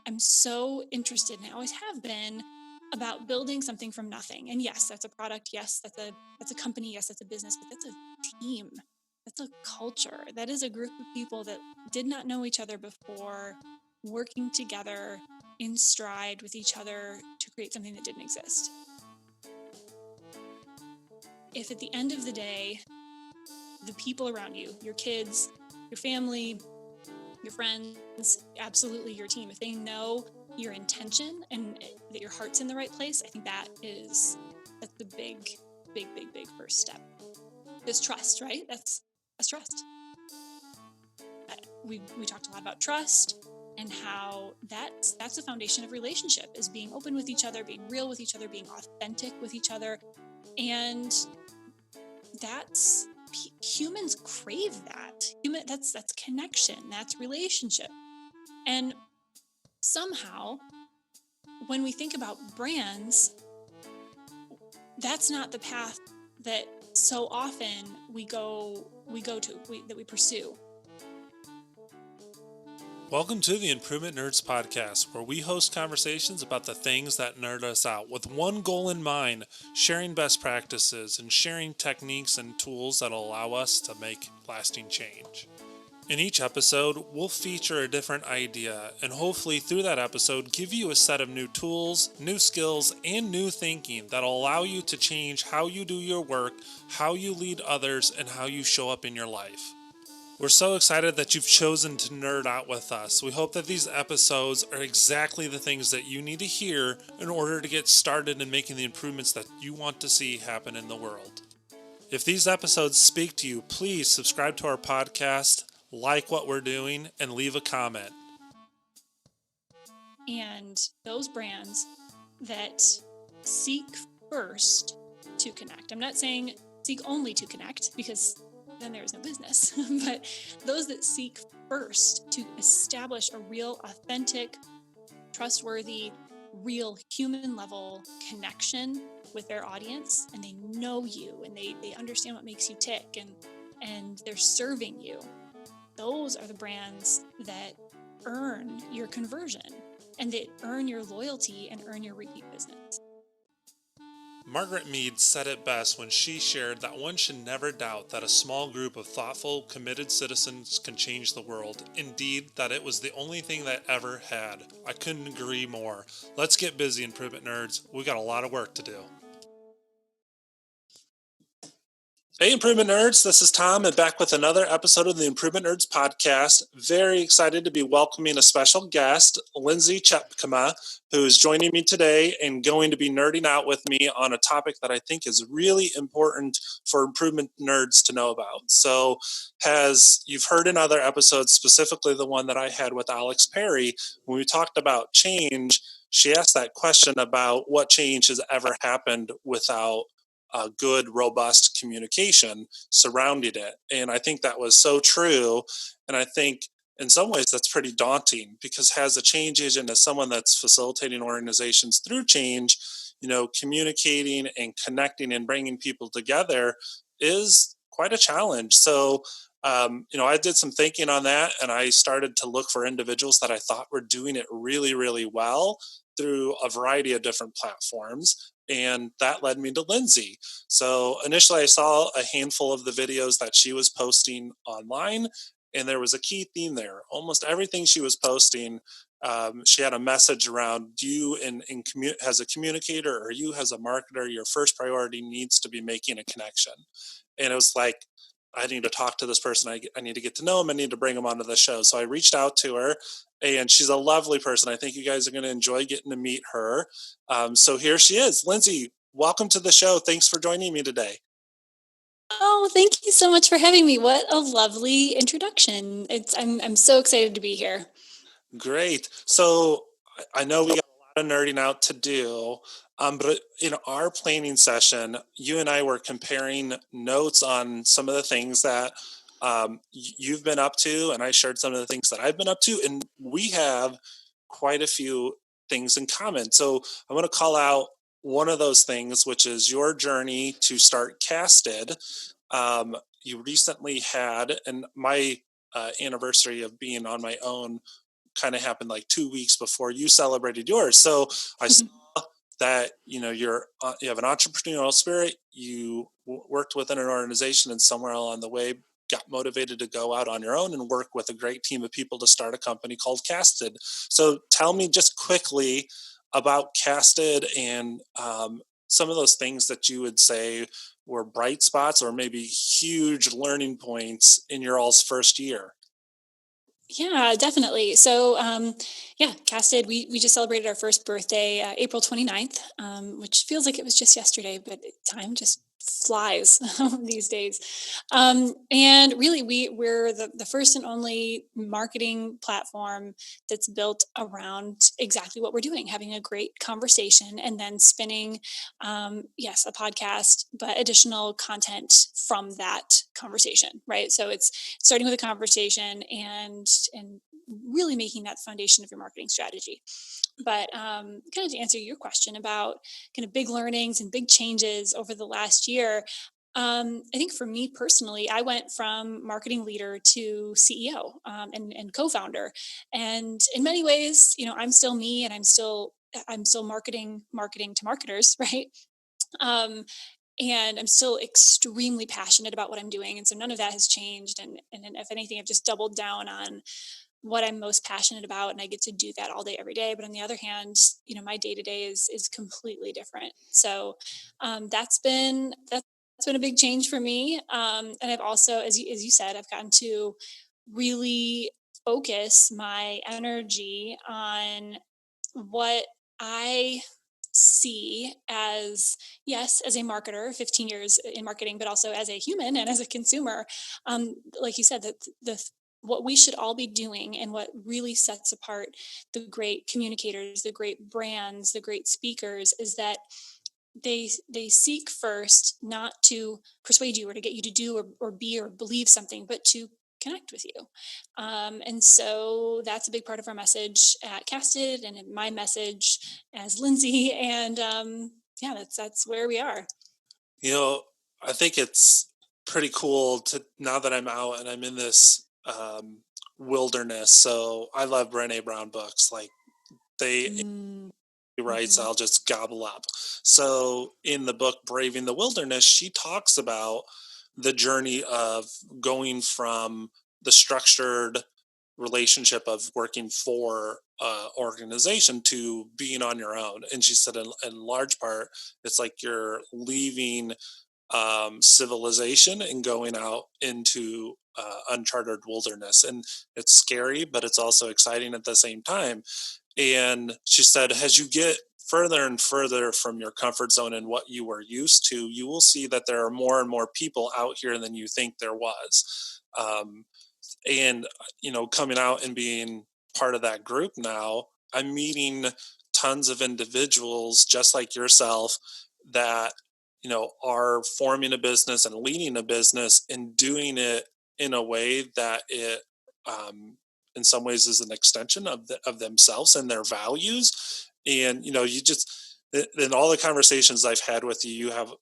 I'm so interested, and I always have been, about building something from nothing. And yes, that's a product. Yes, that's a company. Yes, that's a business, but that's a team. That's a culture. That is a group of people that did not know each other before, working together in stride with each other to create something that didn't exist. If at the end of the day, the people around you, your kids, your family, your friends, absolutely your team, if they know your intention and that your heart's in the right place, I think that's the big first step. Is trust, right? That's trust. We talked a lot about trust and how that's the foundation of relationship, is being open with each other, being real with each other, being authentic with each other. And that's humans crave that. That's connection, that's relationship. And somehow, when we think about brands, that's not the path that so often we pursue. Welcome to the Improvement Nerds podcast, where we host conversations about the things that nerd us out with one goal in mind: sharing best practices and sharing techniques and tools that will allow us to make lasting change. In each episode, we'll feature a different idea, and hopefully through that episode give you a set of new tools, new skills, and new thinking that'll allow you to change how you do your work, how you lead others, and how you show up in your life. We're so excited that you've chosen to nerd out with us. We hope that these episodes are exactly the things that you need to hear in order to get started in making the improvements that you want to see happen in the world. If these episodes speak to you, please subscribe to our podcast, like what we're doing, and leave a comment. And those brands that seek first to connect, I'm not saying seek only to connect, because then there is no business, but those that seek first to establish a real, authentic, trustworthy, real human level connection with their audience, and they know you and they understand what makes you tick, and they're serving you. Those are the brands that earn your conversion and that earn your loyalty and earn your repeat business. Margaret Mead said it best when she shared that one should never doubt that a small group of thoughtful, committed citizens can change the world. Indeed, that it was the only thing that ever had. I couldn't agree more. Let's get busy, Improvement Nerds. We got a lot of work to do. Hey, Improvement Nerds, this is Tom, and back with another episode of the Improvement Nerds podcast. Very excited to be welcoming a special guest, Lindsay Tjepkema, who is joining me today and going to be nerding out with me on a topic that I think is really important for Improvement Nerds to know about. So, as you've heard in other episodes, specifically the one that I had with Alex Perry, when we talked about change, she asked that question about what change has ever happened without good, robust communication surrounding it. And I think that was so true. And I think in some ways that's pretty daunting, because as a change agent, as someone that's facilitating organizations through change, communicating and connecting and bringing people together is quite a challenge. So, I did some thinking on that, and I started to look for individuals that I thought were doing it really, really well through a variety of different platforms. And that led me to Lindsay. So initially I saw a handful of the videos that she was posting online, and there was a key theme there. Almost everything she was posting, she had a message around you as a communicator, or you as a marketer, your first priority needs to be making a connection. And it was like, I need to talk to this person. I need to get to know him. I need to bring him onto the show. So I reached out to her, and she's a lovely person. I think you guys are going to enjoy getting to meet her. So here she is. Lindsay, welcome to the show. Thanks for joining me today. Oh, thank you so much for having me. What a lovely introduction. I'm so excited to be here. Great. So I know we got a lot of nerding out to do, but in our planning session, you and I were comparing notes on some of the things that you've been up to, and I shared some of the things that I've been up to, and we have quite a few things in common. So I want to call out one of those things, which is your journey to start Casted. You recently had, and my anniversary of being on my own kind of happened like 2 weeks before you celebrated yours. So I saw that you have an entrepreneurial spirit. You worked within an organization, and somewhere along the way got motivated to go out on your own and work with a great team of people to start a company called Casted. So tell me just quickly about Casted and some of those things that you would say were bright spots or maybe huge learning points in your all's first year. Yeah, definitely. So, yeah, Casted, we just celebrated our first birthday, April 29th, which feels like it was just yesterday, but time just flies these days. And really, we're the first and only marketing platform that's built around exactly what we're doing, having a great conversation and then spinning, yes, a podcast, but additional content from that conversation, right? So it's starting with a conversation and really making that the foundation of your marketing strategy. But kind of to answer your question about kind of big learnings and big changes over the last year, I think for me personally, I went from marketing leader to CEO, and co-founder. And in many ways, I'm still me, and I'm still marketing to marketers, right? Um, and I'm still extremely passionate about what I'm doing, and so none of that has changed. And if anything, I've just doubled down on what I'm most passionate about, and I get to do that all day, every day. But on the other hand, my day to day is completely different. So that's been a big change for me. And I've also, as you said, I've gotten to really focus my energy on what I see as, yes, as a marketer, 15 years in marketing, but also as a human and as a consumer. Like you said, that what we should all be doing and what really sets apart the great communicators, the great brands, the great speakers is that they seek first not to persuade you or to get you to do or be or believe something, but to connect with you. And so that's a big part of our message at Casted and in my message as Lindsay. And yeah, that's where we are. You know, I think it's pretty cool to now that I'm out and I'm in this wilderness. So I love Brené Brown books. Like they Mm, writes, mhm. I'll just gobble up. So in the book Braving the Wilderness, she talks about the journey of going from the structured relationship of working for organization to being on your own. And she said in large part it's like you're leaving civilization and going out into uncharted wilderness. And it's scary, but it's also exciting at the same time. And she said, as you get further and further from your comfort zone and what you were used to, you will see that there are more and more people out here than you think there was. And, coming out and being part of that group now, I'm meeting tons of individuals just like yourself that, are forming a business and leading a business and doing it in a way that it, in some ways is an extension of themselves and their values. And you just in all the conversations I've had with you, you have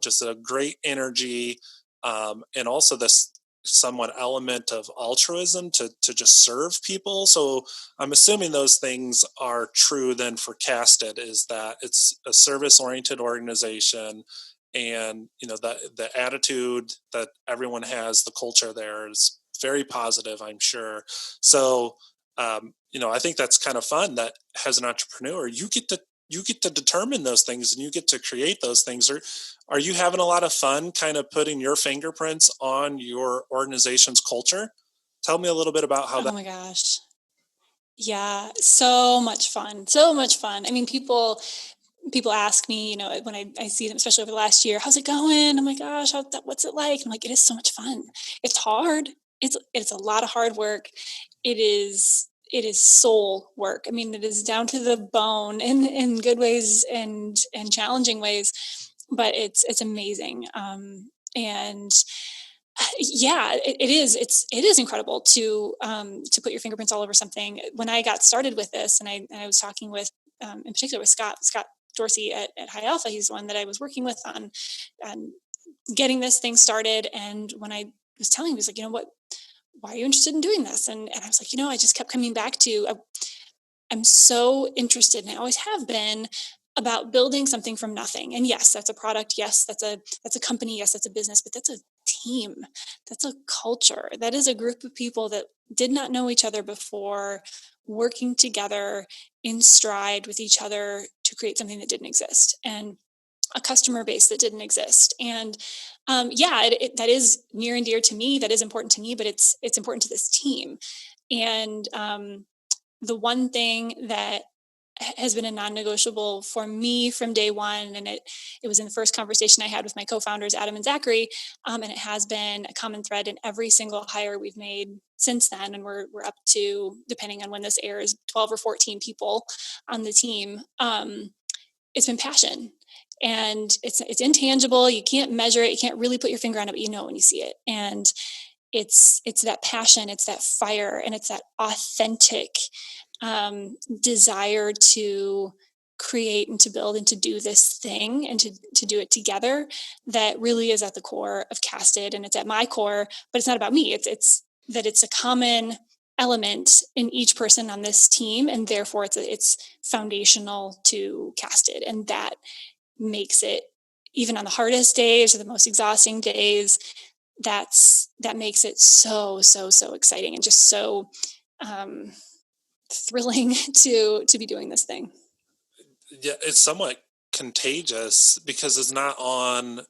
just a great energy, and also this somewhat element of altruism to just serve people. So I'm assuming those things are true then for Casted, is that it's a service oriented organization, and the attitude that everyone has, the culture there is very positive, I'm sure. So I think that's kind of fun that as an entrepreneur you get to determine those things and you get to create those things. Are you having a lot of fun kind of putting your fingerprints on your organization's culture? Tell me a little bit about how Oh that. my gosh. Yeah, so much fun. So much fun. I mean, people ask me, when I see them, especially over the last year, how's it going? I'm like, gosh, what's it like? I'm like, it is so much fun. It's hard. It's a lot of hard work. It is soul work. I mean, it is down to the bone in good ways and challenging ways, but it's amazing. And yeah, it is. It is incredible to put your fingerprints all over something. When I got started with this, and I was talking with, in particular, with Scott Dorsey at High Alpha. He's the one that I was working with on getting this thing started. And when I was telling him, he was like, why are you interested in doing this? And I was like, I just kept coming back to, I'm so interested, and I always have been, about building something from nothing. And yes, that's a product. Yes, that's a company. Yes, that's a business, but that's a team. That's a culture. That is a group of people that did not know each other before, working together in stride with each other to create something that didn't exist, and a customer base that didn't exist. And that is near and dear to me. That is important to me, but it's important to this team. And the one thing that has been a non-negotiable for me from day one, and it was in the first conversation I had with my co-founders Adam and Zachary, and it has been a common thread in every single hire we've made since then, and we're up to, depending on when this airs, 12 or 14 people on the team. It's been passion, and it's intangible. You can't measure it, you can't really put your finger on it, but you know when you see it. And it's that passion, it's that fire, and it's that authentic desire to create and to build and to do this thing and to do it together that really is at the core of Casted, and it's at my core. But it's not about me. It's that it's a common element in each person on this team, and therefore it's foundational to Casted, and that makes it, even on the hardest days or the most exhausting days, that makes it so exciting and just so thrilling to be doing this thing. Yeah, it's somewhat contagious because it's not on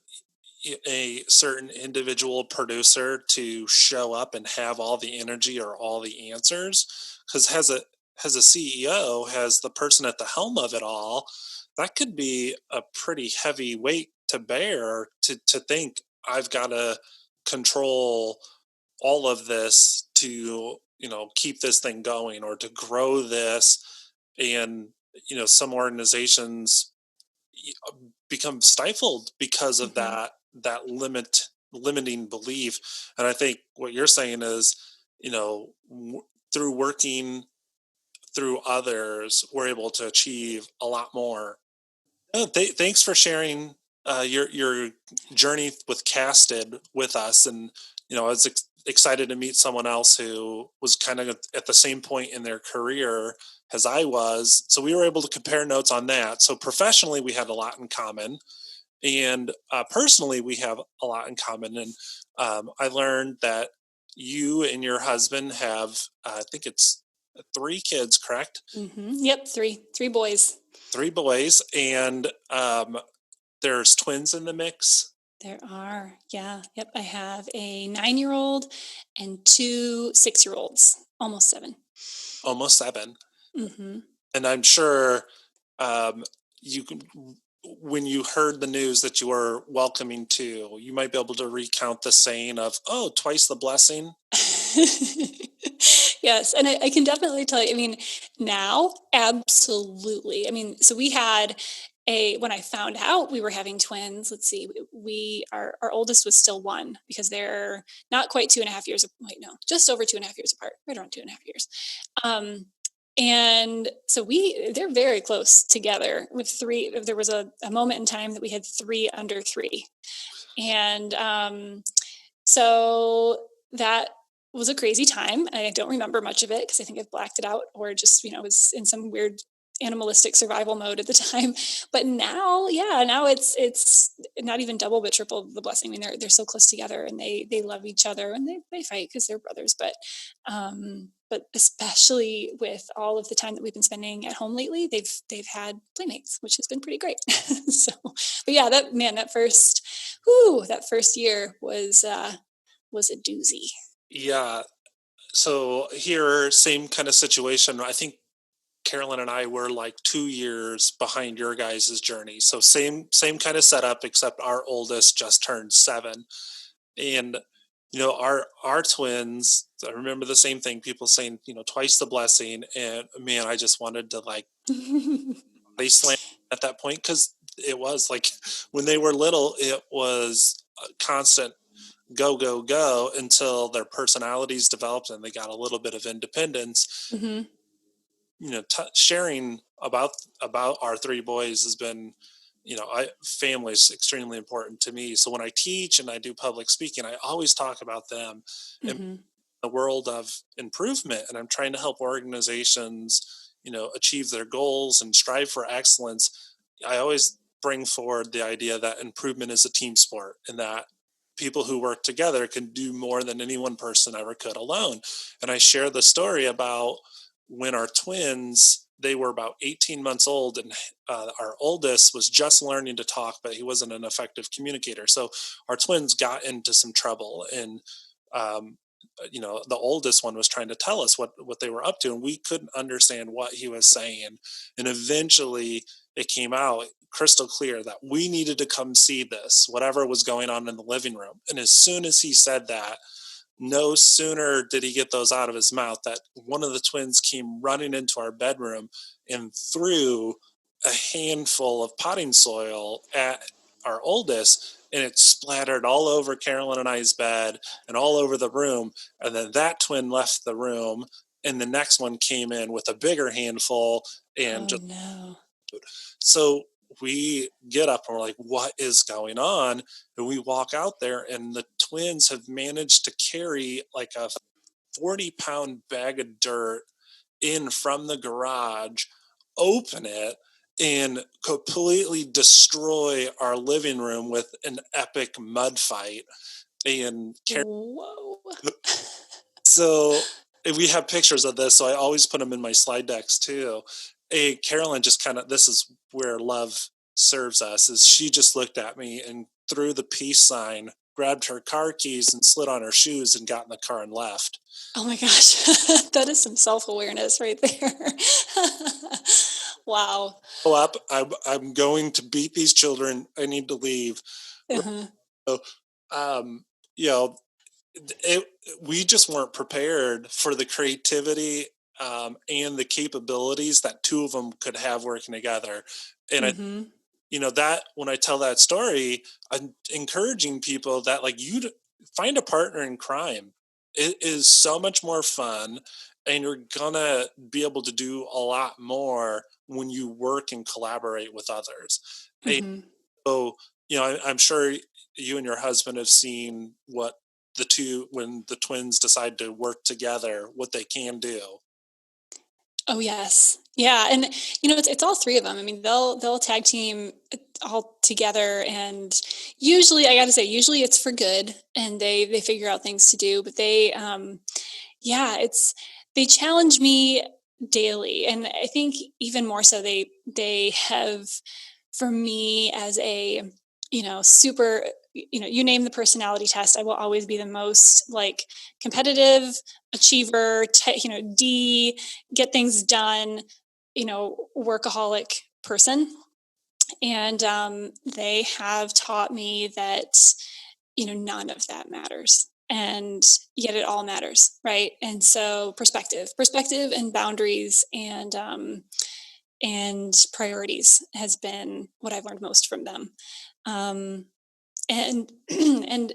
a certain individual producer to show up and have all the energy or all the answers. Because as a CEO, has the person at the helm of it all, that could be a pretty heavy weight to bear, to think I've got to control all of this to keep this thing going or to grow this. And some organizations become stifled because of that limiting belief. And I think what you're saying is, through working through others, we're able to achieve a lot more. Thanks for sharing your journey with Casted with us. And I was excited to meet someone else who was kind of at the same point in their career as I was. So we were able to compare notes on that. So professionally, we had a lot in common, and personally, we have a lot in common. And I learned that you and your husband have, I think it's 3 kids, correct? Yep, three boys. 3 boys, and there's twins in the mix. There are, yeah, yep. I have a 9-year-old and 2 6-year-olds, almost 7. Almost 7. Mm-hmm. And I'm sure you can, when you heard the news that you were welcoming 2, you might be able to recount the saying of, "Oh, twice the blessing." Yes, and I can definitely tell you. I mean, now, absolutely. I mean, so we had when I found out we were having twins. Let's see, our oldest was still 1 because they're not quite 2.5 years. Wait, no, just over 2.5 years apart, right around 2.5 years. And so they're very close together with 3. There was a moment in time that we had 3 under 3, and so that was a crazy time. I don't remember much of it because I think I've blacked it out, or just was in some weird animalistic survival mode at the time. But now, yeah, now it's not even double but triple the blessing. I mean, they're so close together, and they love each other, and they fight because they're brothers. But especially with all of the time that we've been spending at home lately, they've had playmates, which has been pretty great. So, but yeah, that first year was a doozy. Yeah. So here, same kind of situation. I think Carolyn and I were like 2 years behind your guys' journey. So same kind of setup, except our oldest just turned 7. And our twins, I remember the same thing, people saying, twice the blessing. And man, I just wanted to like body slam at that point, because it was like when they were little, it was a constant go until their personalities developed and they got a little bit of independence. Mm-hmm. Sharing about our 3 boys has been, family is extremely important to me. So when I teach and I do public speaking, I always talk about them. And Mm-hmm. the world of improvement, and I'm trying to help organizations, achieve their goals and strive for excellence. I always bring forward the idea that improvement is a team sport, and that people who work together can do more than any one person ever could alone. And I share the story about when our twins, they were about 18 months old, and our oldest was just learning to talk, but he wasn't an effective communicator. So our twins got into some trouble, and um, the oldest one was trying to tell us what they were up to, and we couldn't understand what he was saying. And eventually it came out crystal clear that we needed to come see this, whatever was going on in the living room. And as soon as he said that, no sooner did he get those out of his mouth that one of the twins came running into our bedroom and threw a handful of potting soil at our oldest, and it splattered all over Carolyn and I's bed and all over the room. And then that twin left the room, and the next one came in with a bigger handful and Oh just no. so we get up and we're like, what is going on? And we walk out there, and the twins have managed to carry like a 40-pound bag of dirt in from the garage, open it, and completely destroy our living room with an epic mud fight. And Whoa. so we have pictures of this, so I always put them in my slide decks too. Carolyn just kind of, this is where love serves us, is she just looked at me and threw the peace sign, grabbed her car keys and slid on her shoes and got in the car and left. Oh my gosh. That is some self-awareness right there. Wow. Go up, I'm going to beat these children. I need to leave. Uh-huh. So, um, you know, it, we just weren't prepared for the creativity and the capabilities that two of them could have working together. And Mm-hmm. that when I tell that story, I'm encouraging people that like find a partner in crime. It is so much more fun, and you're gonna be able to do a lot more when you work and collaborate with others. And Mm-hmm. so, I'm sure you and your husband have seen what when the twins decide to work together, what they can do. Oh yes. Yeah. And it's all three of them. I mean, they'll tag team all together, and usually I gotta say, usually it's for good, and they figure out things to do, but yeah, they challenge me daily. And I think even more so they have, for me as a, super, you name the personality test, I will always be the most like competitive achiever, D, get things done, workaholic person. And they have taught me that, none of that matters. And yet it all matters, right? And so perspective and boundaries and priorities has been what I've learned most from them. And and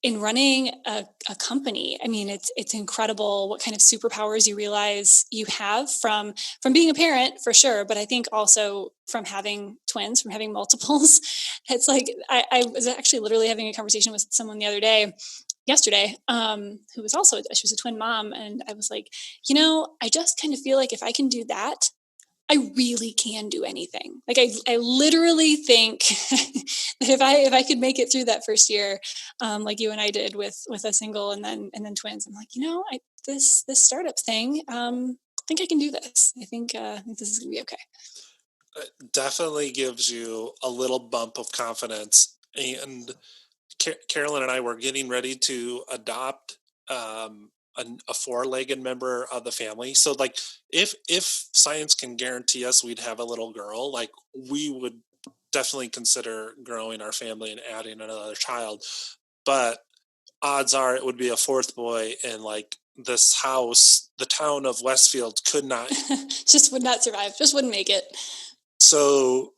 in running a company, I mean, it's incredible what kind of superpowers you realize you have from being a parent, for sure, but I think also from having twins, from having multiples. It's like I was actually literally having a conversation with someone the other day, yesterday, who was also, she was a twin mom, and I was like, I just kind of feel like if I can do that, I really can do anything. Like I literally think that if I could make it through that first year, like you and I did with a single and then twins, I'm like, this startup thing, I think I can do this. I think this is gonna be okay. Definitely gives you a little bump of confidence. And Carolyn and I were getting ready to adopt a four-legged member of the family. So, like, if science can guarantee us we'd have a little girl, like we would definitely consider growing our family and adding another child. But odds are it would be a fourth boy, and like this house, the town of Westfield could not. Just would not survive. Just wouldn't make it. So,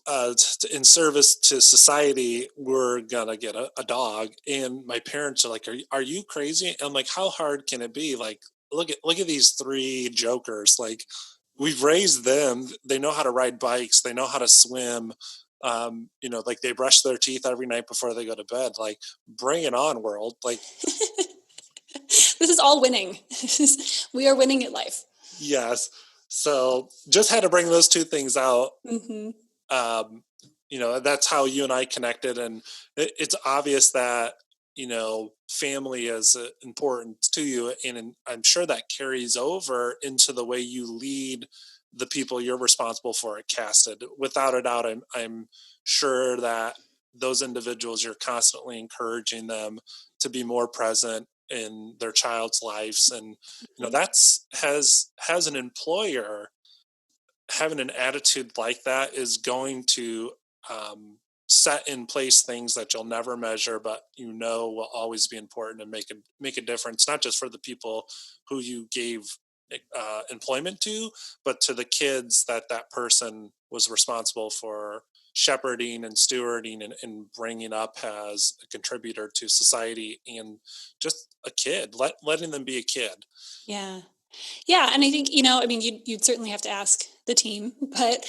in service to society, we're gonna get a dog. And my parents are like, "Are you crazy?" And I'm like, "How hard can it be? Like, look at these three jokers. Like, we've raised them. They know how to ride bikes. They know how to swim. Like they brush their teeth every night before they go to bed. Like, bring it on, world. Like, This is all winning. We are winning at life. Yes. So just had to bring those two things out. Mm-hmm. That's how you and I connected. And it's obvious that, family is important to you. And I'm sure that carries over into the way you lead the people you're responsible for at Casted. Without a doubt, I'm sure that those individuals, you're constantly encouraging them to be more present in their child's lives. And, that's has an employer having an attitude like that is going to set in place things that you'll never measure, but will always be important and make a difference, not just for the people who you gave employment to, but to the kids that person was responsible for shepherding and stewarding and bringing up as a contributor to society, and just a kid, letting them be a kid. Yeah. Yeah. And I think, I mean, you'd certainly have to ask the team, but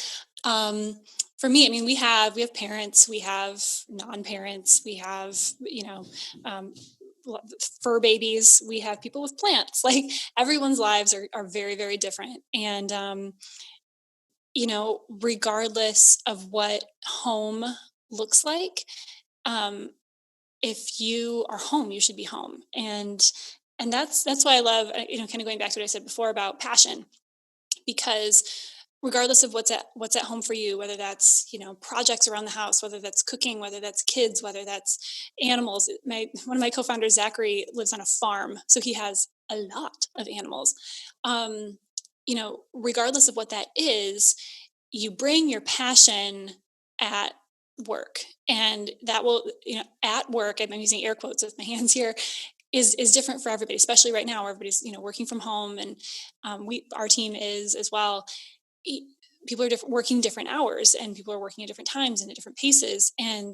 for me, I mean, we have parents, we have non-parents, we have, um, fur babies, we have people with plants, like everyone's lives are very, very different. And, regardless of what home looks like, um, if you are home, you should be home. And that's why I love, kind of going back to what I said before about passion, because regardless of what's at home for you, whether that's projects around the house, whether that's cooking, whether that's kids, whether that's animals. One of my co-founders, Zachary, lives on a farm, so he has a lot of animals. Regardless of what that is, you bring your passion at work, and that will, at work, I'm using air quotes with my hands here, is different for everybody, especially right now where everybody's working from home, and our team is as well. People are working different hours, and people are working at different times and at different paces. And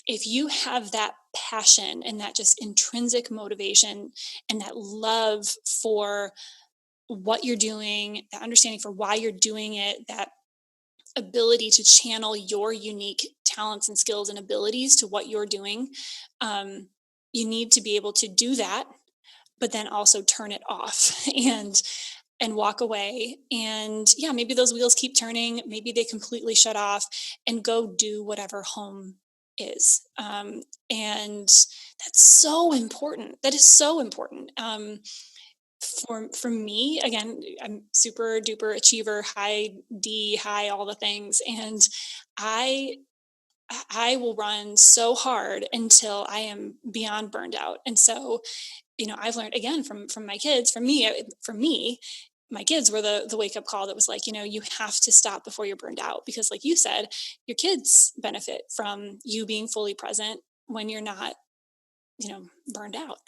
if you have that passion and that just intrinsic motivation and that love for what you're doing, that understanding for why you're doing it, that ability to channel your unique talents and skills and abilities to what you're doing, um, you need to be able to do that, but then also turn it off and walk away. And yeah, maybe those wheels keep turning, maybe they completely shut off, and go do whatever home is. And that's so important. That is so important. For me, again, I'm super duper achiever, high D, high all the things, and I I will run so hard until I am beyond burned out. And so, I've learned again from my kids. For me, my kids were the wake up call that was like, you have to stop before you're burned out, because, like you said, your kids benefit from you being fully present when you're not, burned out.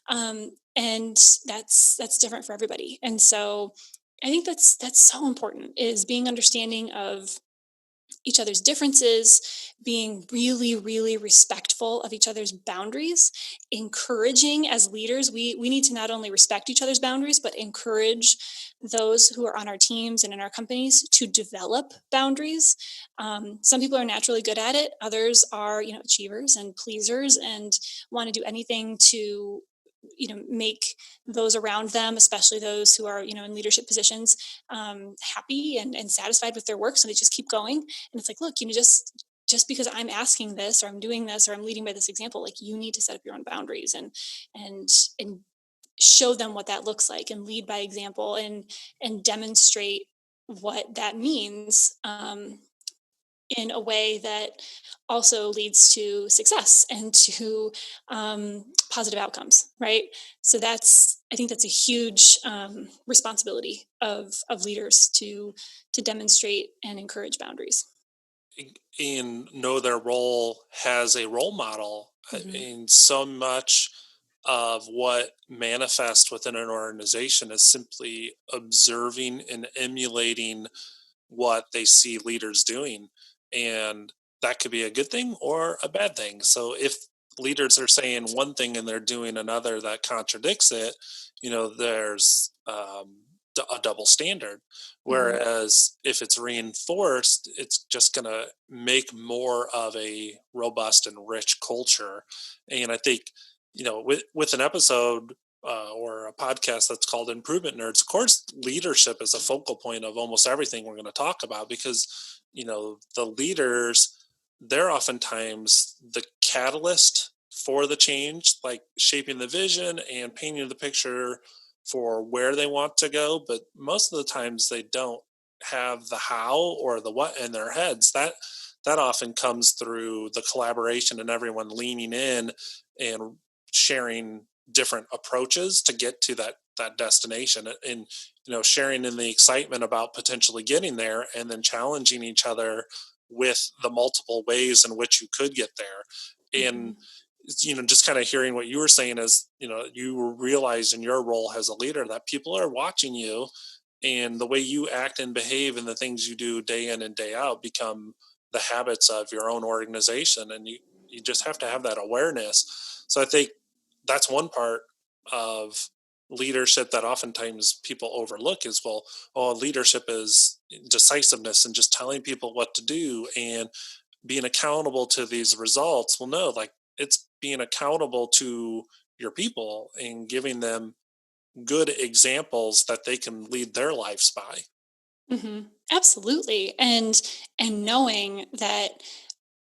And that's different for everybody. And so, I think that's so important, is being understanding of each other's differences, being really, really respectful of each other's boundaries, encouraging. As leaders, we need to not only respect each other's boundaries, but encourage those who are on our teams and in our companies to develop boundaries. Some people are naturally good at it. Others are, achievers and pleasers and want to do anything to make those around them, especially those who are in leadership positions, happy and satisfied with their work, so they just keep going. And it's like, look, just because I'm asking this, or I'm doing this, or I'm leading by this example, like, you need to set up your own boundaries and show them what that looks like, and lead by example, and demonstrate what that means, in a way that also leads to success and to positive outcomes, right? So I think that's a huge responsibility of leaders to demonstrate and encourage boundaries. And know their role has a role model. Mm-hmm. And so much of what manifests within an organization is simply observing and emulating what they see leaders doing. And that could be a good thing or a bad thing. So if leaders are saying one thing and they're doing another that contradicts it, there's a double standard. Mm-hmm. Whereas if it's reinforced, it's just going to make more of a robust and rich culture. And I think, with an episode or a podcast that's called Improvement Nerds. Of course, leadership is a focal point of almost everything we're going to talk about because, the leaders, they're oftentimes the catalyst for the change, like shaping the vision and painting the picture for where they want to go. But most of the times they don't have the how or the what in their heads. That often comes through the collaboration and everyone leaning in and sharing different approaches to get to that destination, and sharing in the excitement about potentially getting there, and then challenging each other with the multiple ways in which you could get there. And just kind of hearing what you were saying is, you realize in your role as a leader that people are watching you, and the way you act and behave and the things you do day in and day out become the habits of your own organization, and you just have to have that awareness. So I think that's one part of leadership that oftentimes people overlook is, well, leadership is decisiveness and just telling people what to do and being accountable to these results. Well, no, like, it's being accountable to your people and giving them good examples that they can lead their lives by. Absolutely. And knowing that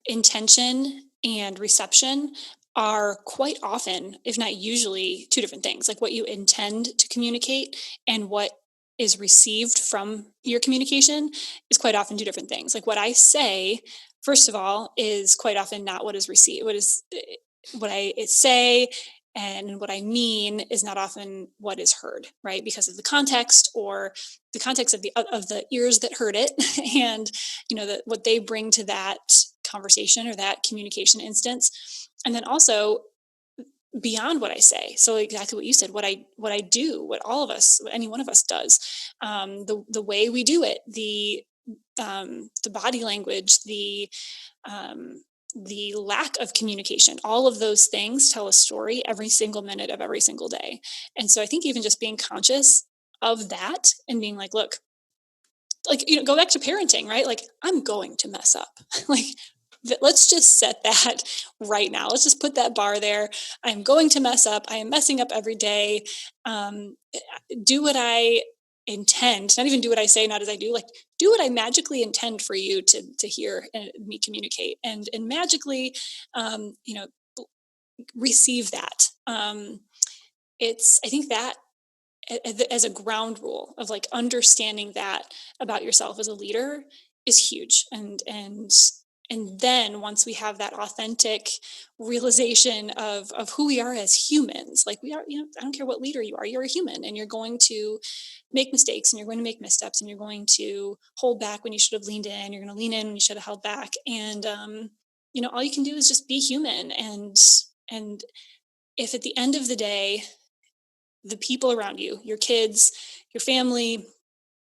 intention and reception are quite often, if not usually, two different things. Like what you intend to communicate and what is received from your communication is quite often two different things. Like what I say, first of all, is quite often not what is received. What I say and what I mean is not often what is heard, right? Because of the context, or the context of the ears that heard it, and what they bring to that conversation or that communication instance. And then also beyond what I say. So exactly what you said, what I do, what all of us, what any one of us does, the way we do it, the body language, the lack of communication, all of those things tell a story every single minute of every single day. And so I think even just being conscious of that and being like, look, like, go back to parenting, right? Like, I'm going to mess up. Like, let's just set that right now. Let's just put that bar there. I'm going to mess up. I am messing up every day. Do what I intend, not even do what I say, not as I do, like do what I magically intend for you to hear and me communicate, and magically, you know, receive that. I think that as a ground rule of like understanding that about yourself as a leader is huge. And then once we have that authentic realization of who we are as humans, like we are, I don't care what leader you are, you're a human, and you're going to make mistakes, and you're going to make missteps, and you're going to hold back when you should have leaned in, you're going to lean in when you should have held back. And all you can do is just be human. And if at the end of the day, the people around you, your kids, your family,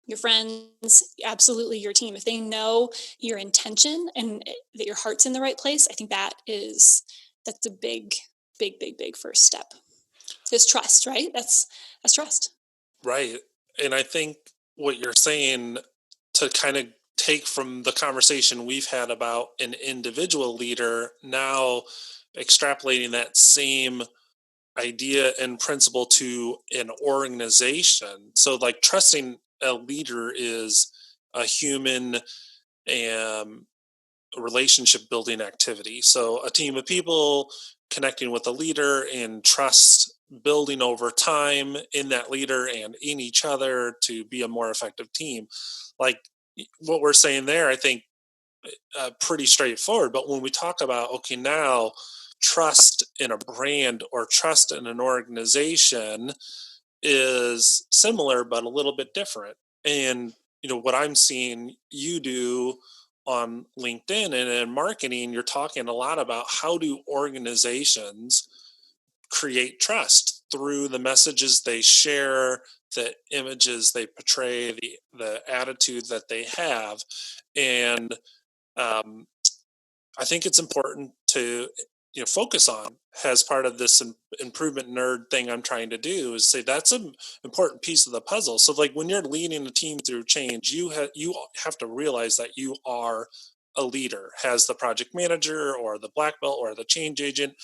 your friends, absolutely your team, if they know your intention and that your heart's in the right place, I think that's a big, big, big, big first step. Is trust, right? That's trust. Right. And I think what you're saying, to kind of take from the conversation we've had about an individual leader, now extrapolating that same idea and principle to an organization. So, like, trusting a leader is a human relationship building activity. So, a team of people connecting with a leader and trust building over time in that leader and in each other to be a more effective team. Like what we're saying there, I think pretty straightforward. But when we talk about, okay, now trust in a brand or trust in an organization is similar, but a little bit different. And, what I'm seeing you do on LinkedIn and in marketing, you're talking a lot about how do organizations create trust through the messages they share, the images they portray, the attitude that they have. And I think it's important to focus on as part of this improvement nerd thing I'm trying to do, is say that's an important piece of the puzzle. So, like, when you're leading a team through change, you have to realize that you are a leader, as the project manager or the black belt or the change agent,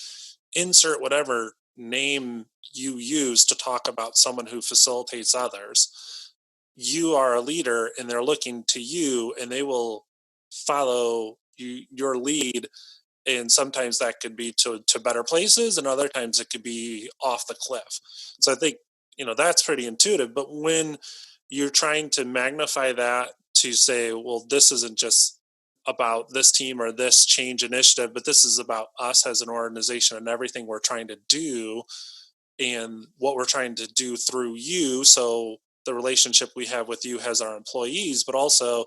insert whatever name you use to talk about someone who facilitates others. You are a leader and they're looking to you, and they will follow your lead. And sometimes that could be to better places, and other times it could be off the cliff. So I think, that's pretty intuitive. But when you're trying to magnify that to say, well, this isn't just about this team or this change initiative, but this is about us as an organization and everything we're trying to do and what we're trying to do through you. So the relationship we have with you as our employees, but also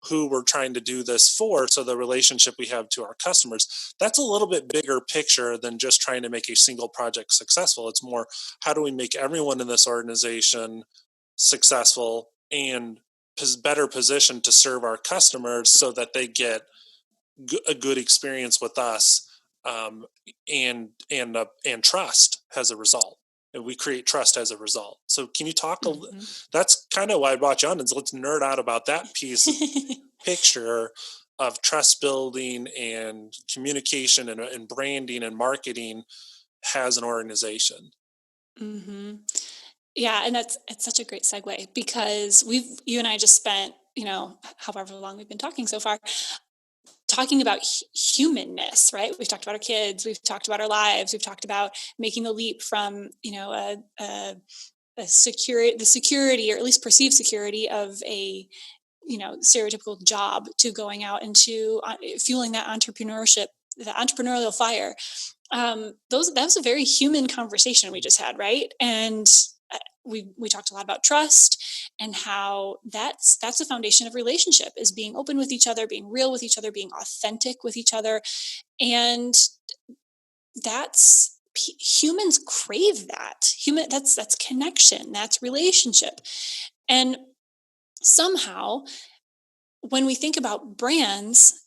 who we're trying to do this for. So the relationship we have to our customers, that's a little bit bigger picture than just trying to make a single project successful. It's more, how do we make everyone in this organization successful and better positioned to serve our customers so that they get a good experience with us, and trust as a result. And we create trust as a result. So can you talk? That's kind of why I brought you on, is let's nerd out about that piece of picture of trust building and communication and branding and marketing as an organization. Yeah, and it's such a great segue, because you and I just spent, however long we've been talking so far, talking about humanness, right? We've talked about our kids, we've talked about our lives, we've talked about making the leap from, the security, or at least perceived security of a, stereotypical job, to going out into fueling that entrepreneurial fire. That was a very human conversation we just had, right? And we talked a lot about trust, and how that's the foundation of relationship, is being open with each other, being real with each other, being authentic with each other. And humans crave that. That's connection, that's relationship. And somehow, when we think about brands,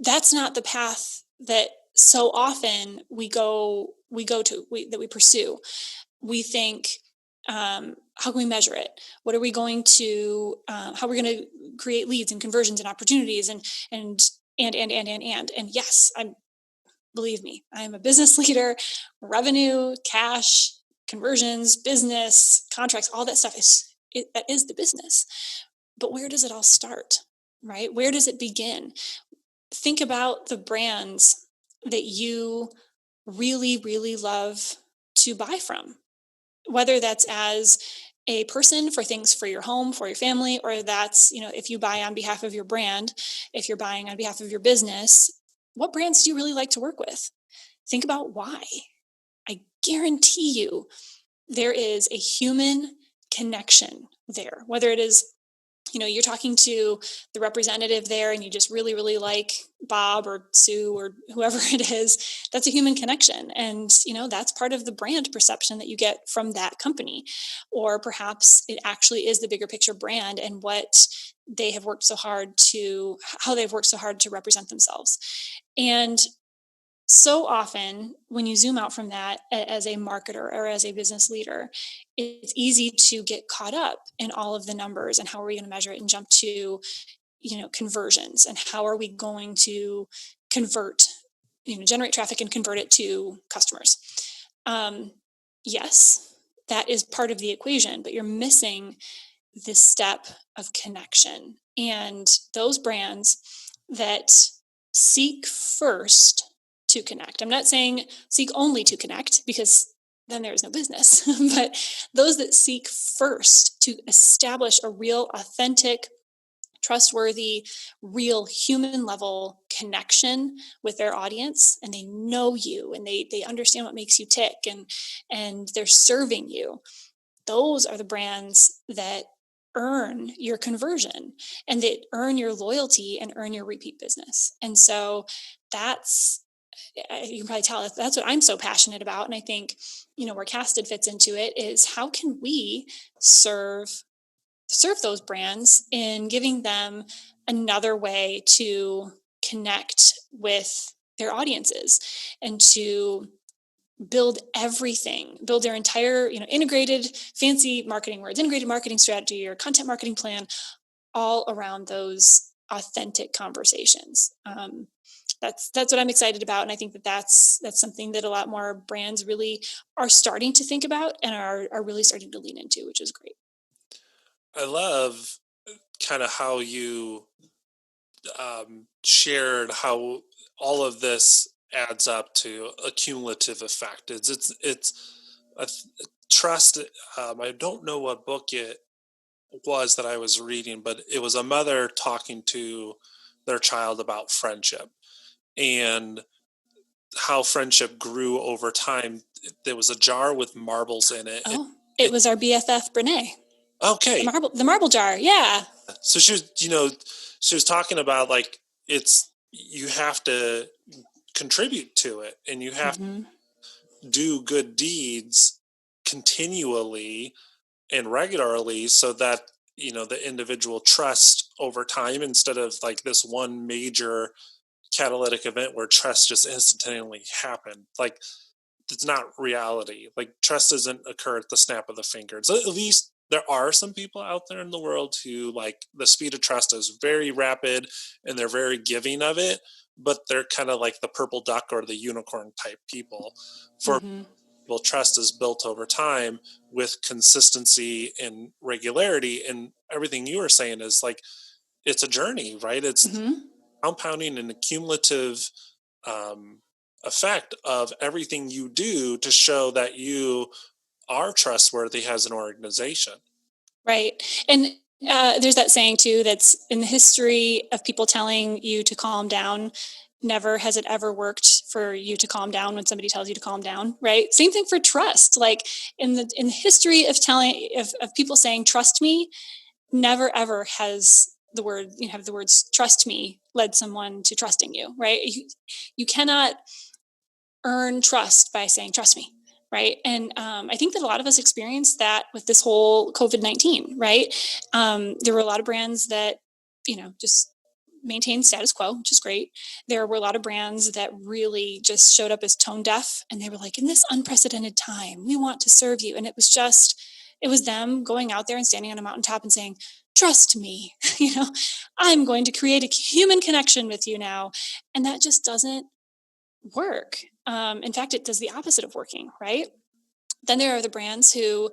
that's not the path that so often that we pursue. We think, how can we measure it? What are we going to, how are we going to create leads and conversions and opportunities and yes, believe me, I am a business leader. Revenue, cash, conversions, business, contracts, all that stuff that is the business. But where does it all start, right? Where does it begin? Think about the brands that you really, really love to buy from, whether that's as a person for things for your home, for your family, or that's, if you buy on behalf of your brand, if you're buying on behalf of your business, what brands do you really like to work with? Think about why. I guarantee you there is a human connection there, whether it is, you're talking to the representative there and you just really, really like Bob or Sue or whoever it is. That's a human connection. And, that's part of the brand perception that you get from that company. Or perhaps it actually is the bigger picture brand and how they've worked so hard to represent themselves. And so often, when you zoom out from that as a marketer or as a business leader, it's easy to get caught up in all of the numbers and how are we going to measure it, and jump to, conversions, and how are we going to generate traffic and convert it to customers. Yes, that is part of the equation, but you're missing this step of connection. And those brands that seek first to connect. I'm not saying seek only to connect, because then there is no business, but those that seek first to establish a real, authentic, trustworthy, real human level connection with their audience, and they know you and they understand what makes you tick, and they're serving you. Those are the brands that earn your conversion, and that earn your loyalty and earn your repeat business. And so you can probably tell that's what I'm so passionate about. And I think, where Casted fits into it is, how can we serve those brands in giving them another way to connect with their audiences, and to build their entire, integrated, fancy marketing words, integrated marketing strategy or content marketing plan, all around those authentic conversations. That's what I'm excited about. And I think that that's something that a lot more brands really are starting to think about and are really starting to lean into, which is great. I love kind of how you shared how all of this adds up to a cumulative effect. It's a trust. I don't know what book it was that I was reading, but it was a mother talking to their child about friendship and how friendship grew over time. There was a jar with marbles in it. Oh, it It was our BFF Brene, okay. the marble jar. Yeah. So she was talking about like it's you have to contribute to it and you have Hmm. to do good deeds continually and regularly so that the individual trust over time instead of like this one major catalytic event where trust just instantaneously happened. Like it's not reality. Like trust doesn't occur at the snap of the fingers. At least there are some people out there in the world who like the speed of trust is very rapid and they're very giving of it, but they're kind of like the purple duck or the unicorn type people. For Hmm. people, trust is built over time with consistency and regularity. And everything you were saying is like it's a journey, right? It's Hmm. compounding and a cumulative um, effect of everything you do to show that you are trustworthy as an organization. Right. And there's that saying too that's in the history of people telling you to calm down. Never has it ever worked for you to calm down when somebody tells you to calm down, right? Same thing for trust. Like in the history of telling of people saying trust me, never ever has the word have the words trust me led someone to trusting you, right? You cannot earn trust by saying trust me, right? And I think that a lot of us experienced that with this whole COVID-19, right? There were a lot of brands that just maintained status quo, which is great. There were a lot of brands that really just showed up as tone deaf, and they were like, in this unprecedented time we want to serve you. And it was them going out there and standing on a mountaintop and saying trust me. I'm going to create a human connection with you now. And that just doesn't work. In fact, it does the opposite of working, right? Then there are the brands who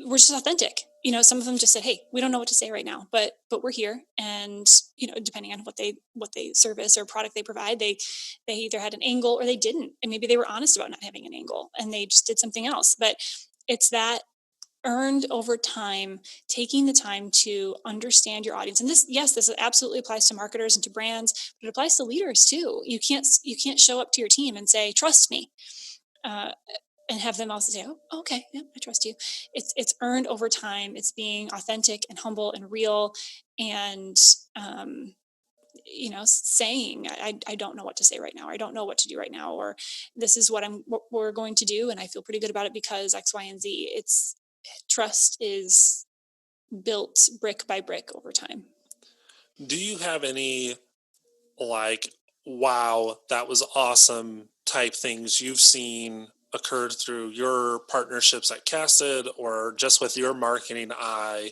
were just authentic. Some of them just said, "Hey, we don't know what to say right now, but we're here." And depending on what they service or product they provide, they either had an angle or they didn't, and maybe they were honest about not having an angle, and they just did something else. But it's that earned over time, taking the time to understand your audience. And this absolutely applies to marketers and to brands, but it applies to leaders too. You can't show up to your team and say trust me, uh, and have them also say, oh, okay, yeah, I trust you. It's earned over time. It's being authentic and humble and real, and saying I don't know what to say right now, or I don't know what to do right now, or this is what we're going to do, and I feel pretty good about it because X, Y, and Z. It's trust is built brick by brick over time. Do you have any like, wow, that was awesome type things you've seen occurred through your partnerships at Casted or just with your marketing eye?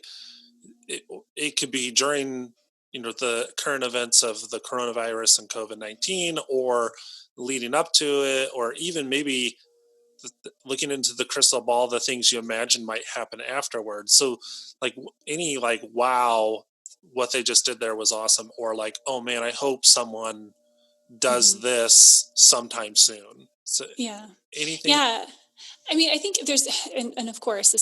It could be during the current events of the coronavirus and COVID-19 or leading up to it, or even maybe looking into the crystal ball, the things you imagine might happen afterwards. So like any like, wow, what they just did there was awesome, or like, oh man, I hope someone does Hmm. this sometime soon. So Yeah. anything. Yeah. I mean, I think there's, and of course,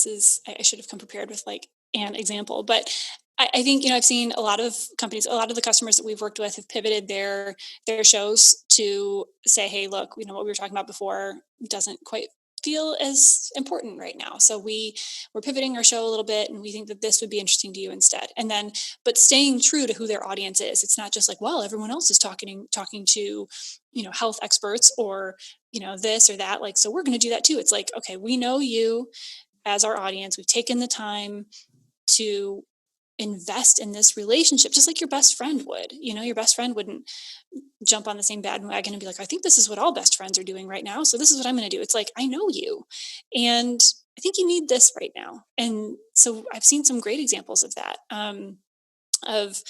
I should have come prepared with like an example, but I think, I've seen a lot of companies, a lot of the customers that we've worked with have pivoted their shows to say, hey, look, what we were talking about before doesn't quite feel as important right now. So we're pivoting our show a little bit, and we think that this would be interesting to you instead. And then, but staying true to who their audience is. It's not just like, well, everyone else is talking to, health experts or, this or that. Like, so we're going to do that too. It's like, okay, we know you as our audience. We've taken the time to invest in this relationship just like your best friend would. Your best friend wouldn't jump on the same bandwagon and be like, I think this is what all best friends are doing right now, so this is what I'm going to do. It's like, I know you, and I think you need this right now. And so I've seen some great examples of that. of,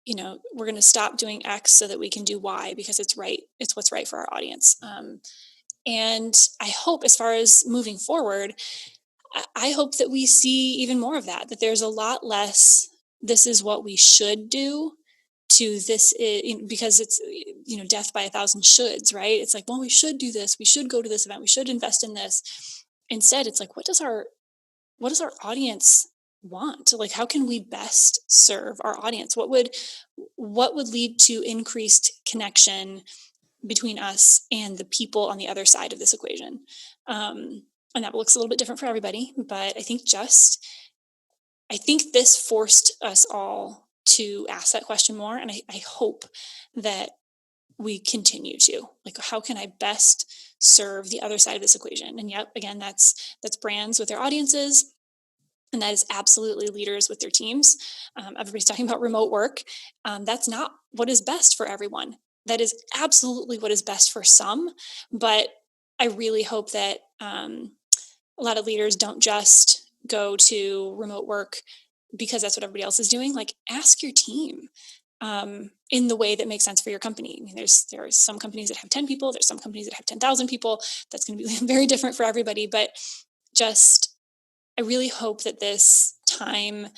we're going to stop doing X so that we can do Y because it's right. It's what's right for our audience. And I hope, as far as moving forward, I hope that we see even more of that, that there's a lot less, this is what we should do, to this is, because it's, death by a thousand shoulds, right? It's like, well, we should do this. We should go to this event. We should invest in this. Instead, it's like, what does our audience want? Like, how can we best serve our audience? What would lead to increased connection between us and the people on the other side of this equation? And that looks a little bit different for everybody, but I think this forced us all to ask that question more. And I hope that we continue to, like, how can I best serve the other side of this equation? And yep, again, that's brands with their audiences. And that is absolutely leaders with their teams. Everybody's talking about remote work. That's not what is best for everyone. That is absolutely what is best for some. But I really hope that a lot of leaders don't just go to remote work because that's what everybody else is doing. Like, ask your team in the way that makes sense for your company. I mean, there are some companies that have 10 people. There's some companies that have 10,000 people. That's going to be very different for everybody. But I really hope that this time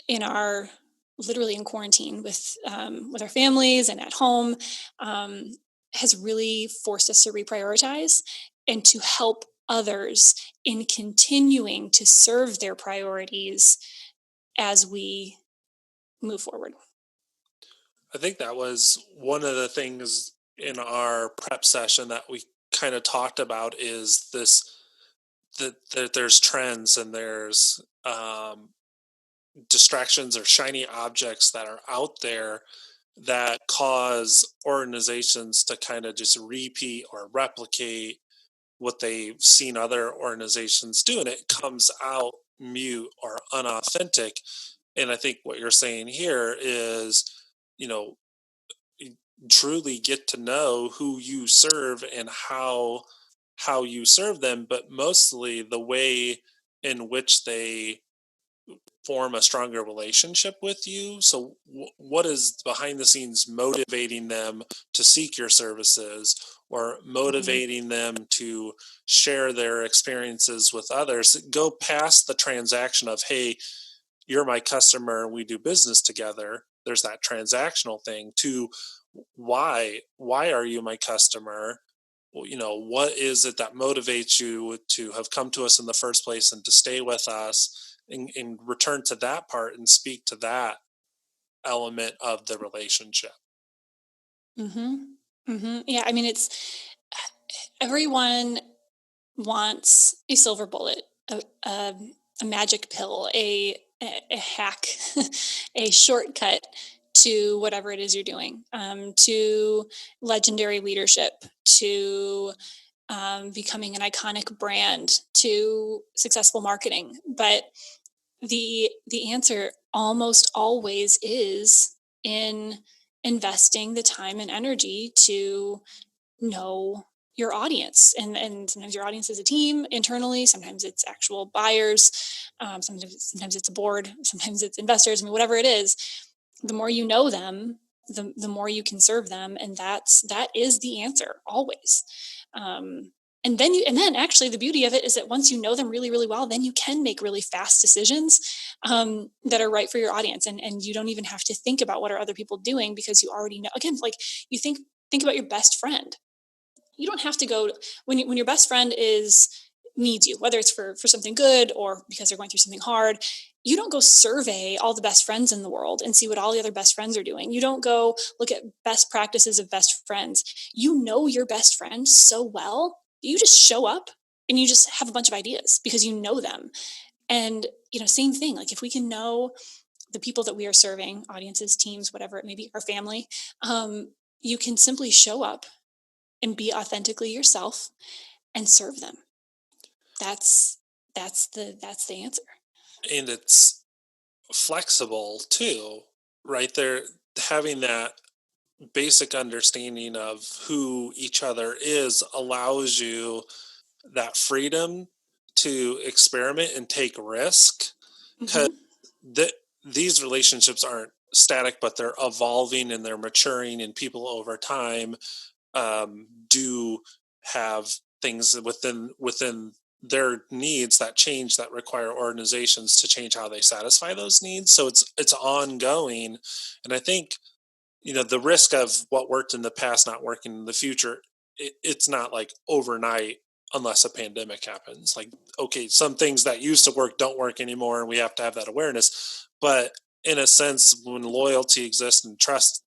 literally in quarantine with our families and at home has really forced us to reprioritize and to help others in continuing to serve their priorities as we move forward. I think that was one of the things in our prep session that we kind of talked about, is that there's trends and there's distractions or shiny objects that are out there that cause organizations to kind of just repeat or replicate what they've seen other organizations do, and it comes out mute or unauthentic. And I think what you're saying here is, truly get to know who you serve and how you serve them, but mostly the way in which they form a stronger relationship with you. So what is behind the scenes motivating them to seek your services, or motivating them to share their experiences with others? Go past the transaction of, hey, you're my customer, we do business together. There's that transactional thing, to why are you my customer? What is it that motivates you to have come to us in the first place and to stay with us, and return to that part and speak to that element of the relationship. Yeah, I mean, it's everyone wants a silver bullet, a magic pill, a hack, a shortcut to whatever it is you're doing, to legendary leadership, to becoming an iconic brand, to successful marketing. But the answer almost always is in investing the time and energy to know your audience. And sometimes your audience is a team internally, sometimes it's actual buyers, sometimes it's a board, sometimes it's investors. I mean, whatever it is, the more you know them, the more you can serve them. And that is the answer always. And then actually the beauty of it is that once you know them really, really well, then you can make really fast decisions that are right for your audience. And you don't even have to think about what are other people doing, because you already know. Again, like, you think about your best friend. You don't have to go when your best friend needs you, whether it's for something good or because they're going through something hard. You don't go survey all the best friends in the world and see what all the other best friends are doing. You don't go look at best practices of best friends. You know your best friend so well, you just show up and you just have a bunch of ideas because you know them. And, same thing, like, if we can know the people that we are serving, audiences, teams, whatever it may be, our family, you can simply show up and be authentically yourself and serve them. That's the answer. And it's flexible too, right? There, having that basic understanding of who each other is allows you that freedom to experiment and take risk, because these relationships aren't static, but they're evolving and they're maturing, and people over time do have things within their needs that change, that require organizations to change how they satisfy those needs. So it's ongoing, and I think the risk of what worked in the past not working in the future, it's not like overnight unless a pandemic happens. Like, okay, some things that used to work don't work anymore, and we have to have that awareness. But in a sense, when loyalty exists and trust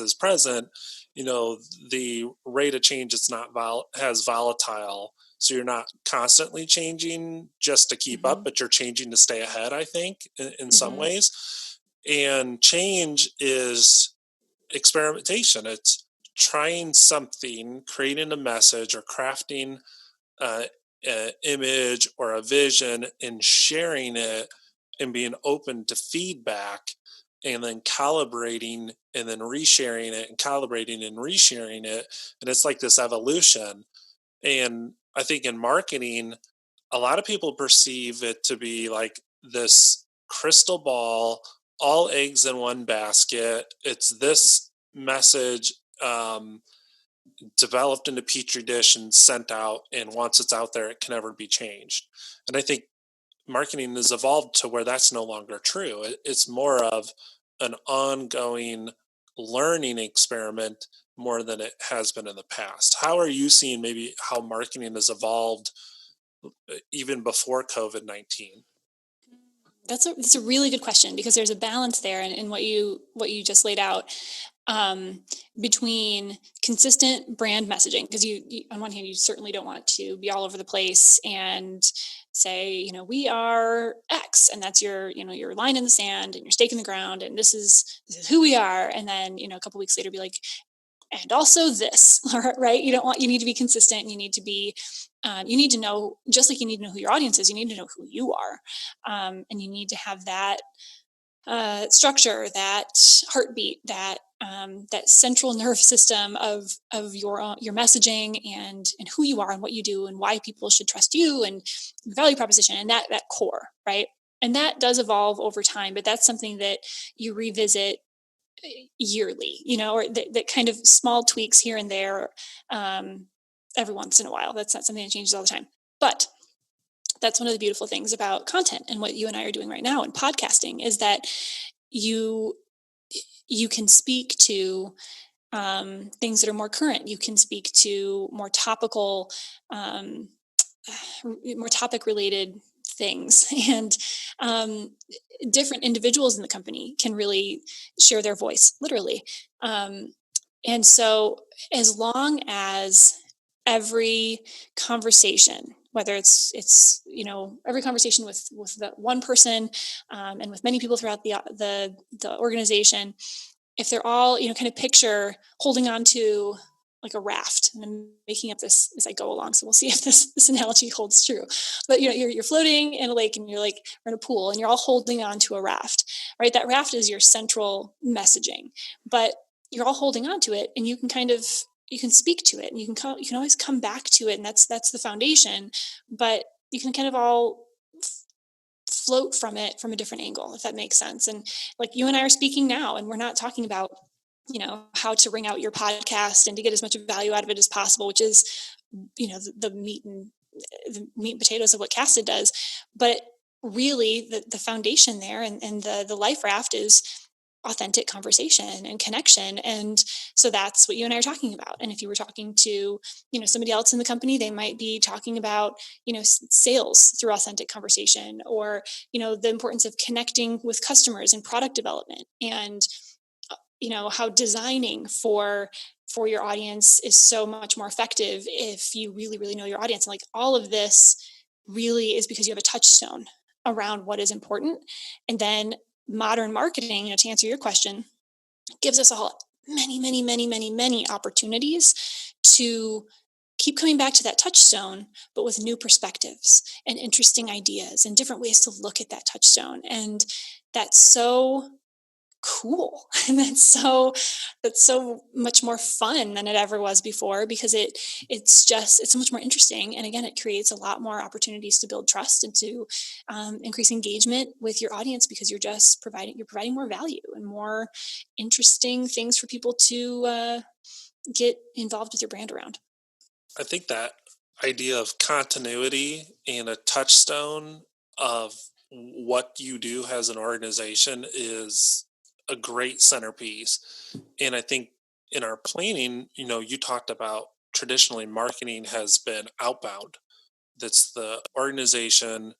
is present, the rate of change, it's not has volatile. So you're not constantly changing just to keep up, but you're changing to stay ahead, I think, in some ways. And change is experimentation. It's trying something, creating a message, or crafting an image or a vision and sharing it, and being open to feedback, and then calibrating and then resharing it, and calibrating and resharing it. And it's like this evolution. And I think in marketing, a lot of people perceive it to be like this crystal ball, all eggs in one basket. It's this message developed in a petri dish and sent out, and once it's out there, it can never be changed. And I think marketing has evolved to where that's no longer true. It's more of an ongoing learning experiment more than it has been in the past. How are you seeing maybe how marketing has evolved even before COVID-19? That's a really good question, because there's a balance there in what you just laid out, between consistent brand messaging, because you on one hand, you certainly don't want to be all over the place and say, we are X, and that's your your line in the sand and your stake in the ground, and this is who we are, and then a couple weeks later be like, and also this. Right? You need to be consistent, and you need to be you need to know, just like you need to know who your audience is, you need to know who you are, and you need to have that structure, that heartbeat, that central nerve system of your messaging, and who you are and what you do and why people should trust you, and your value proposition, and that core, right? And that does evolve over time, but that's something that you revisit yearly, or that kind of small tweaks here and there, every once in a while. That's not something that changes all the time. But that's one of the beautiful things about content, and what you and I are doing right now in podcasting, is that you can speak to things that are more current. You can speak to more topical, more topic related things, and different individuals in the company can really share their voice, literally. And so, as long as every conversation, whether it's every conversation with the one person, and with many people throughout the organization, if they're all kind of picture holding on to like a raft, and I'm making up this as I go along, so we'll see if this analogy holds true. But you're floating in a lake, and you're like, or in a pool, and you're all holding on to a raft, right? That raft is your central messaging, but you're all holding on to it, and you can speak to it, and you can always come back to it, and that's the foundation. But you can kind of all float from it from a different angle, if that makes sense. And like you and I are speaking now, and we're not talking about how to ring out your podcast and to get as much value out of it as possible, which is the meat and potatoes of what Casted does. But really the foundation there, and the life raft, is authentic conversation and connection. And so that's what you and I are talking about. And if you were talking to somebody else in the company, they might be talking about sales through authentic conversation, or the importance of connecting with customers and product development, and how designing for your audience is so much more effective if you really, really know your audience. And like, all of this really is because you have a touchstone around what is important. And then modern marketing, to answer your question, gives us all many, many, many, many, many opportunities to keep coming back to that touchstone, but with new perspectives and interesting ideas and different ways to look at that touchstone. And that's so cool. And that's so much more fun than it ever was before, because it's so much more interesting. And again, it creates a lot more opportunities to build trust and to increase engagement with your audience, because you're providing more value and more interesting things for people to get involved with your brand around. I think that idea of continuity and a touchstone of what you do as an organization is a great centerpiece. And I think in our planning, you talked about traditionally marketing has been outbound. That's the organization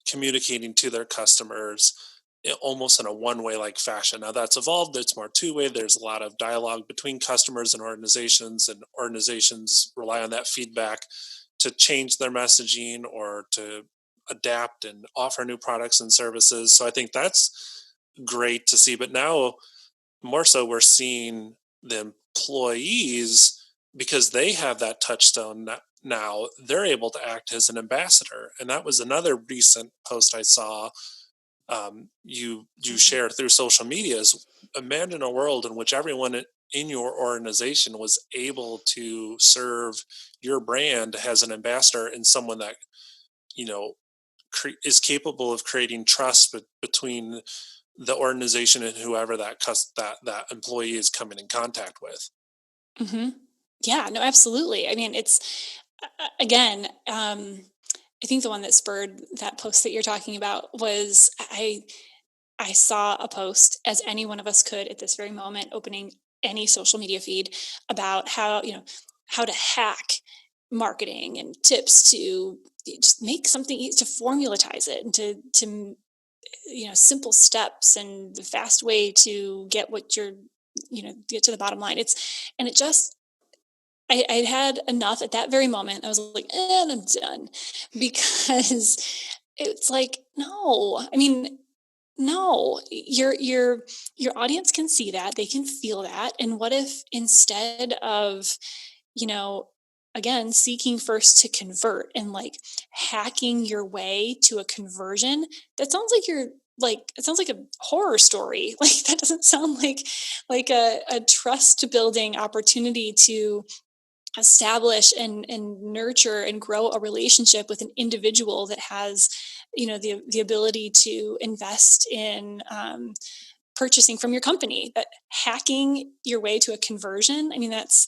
communicating to their customers almost in a one-way like fashion. Now that's evolved, it's more two-way. There's a lot of dialogue between customers and organizations rely on that feedback to change their messaging or to adapt and offer new products and services. So I think that's great to see. But now more so we're seeing the employees, because they have that touchstone now, they're able to act as an ambassador. And that was another recent post I saw, you Mhm. share through social media, is imagine a world in which everyone in your organization was able to serve your brand as an ambassador and someone that you know is capable of creating trust between the organization and whoever that employee is coming in contact with. Hmm. Yeah, no, absolutely. I mean, it's again, I think the one that spurred that post that you're talking about was I saw a post, as any one of us could at this very moment, opening any social media feed, about how to hack marketing and tips to just make something to formulatize it and to simple steps and the fast way to get what you're get to the bottom line. It just I had enough at that very moment. I was like, and I'm done, because it's like, no, I mean, no, your audience can see that, they can feel that. And what if, instead of, you know, again, seeking first to convert and like hacking your way to a conversion, that sounds like it sounds like a horror story. Like, that doesn't sound like a trust building opportunity to establish and nurture and grow a relationship with an individual that has the ability to invest in purchasing from your company. That hacking your way to a conversion, I mean, that's,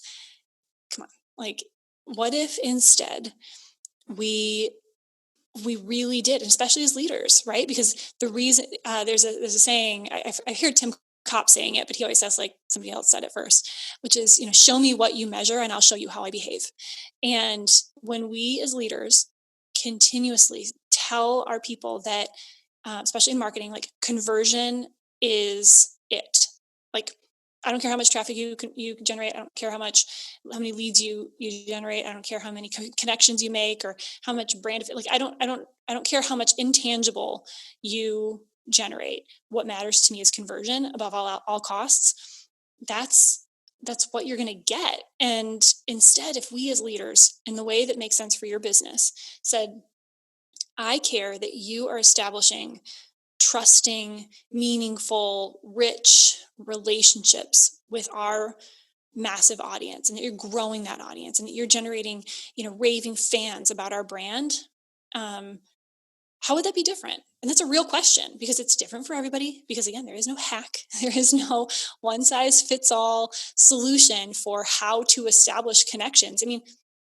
come on, like, what if instead we we really did, and especially as leaders, right? Because the reason, there's a saying, I hear Tim Kopp saying it, but he always says, like, somebody else said it first, which is, show me what you measure and I'll show you how I behave. And when we as leaders continuously tell our people that, especially in marketing, like, conversion is it. Like, I don't care how much traffic you can generate. I don't care how many leads you generate. I don't care how many connections you make, or how much like, I don't care how much intangible you generate. What matters to me is conversion above all costs. That's that's what you're going to get. And instead, if we as leaders, in the way that makes sense for your business, said, I care that you are establishing trusting, meaningful, rich relationships with our massive audience, and that you're growing that audience, and that you're generating, raving fans about our brand. um, how would that be different? And that's a real question, because it's different for everybody, because again, there is no hack, there is no one size fits all solution for how to establish connections. I mean,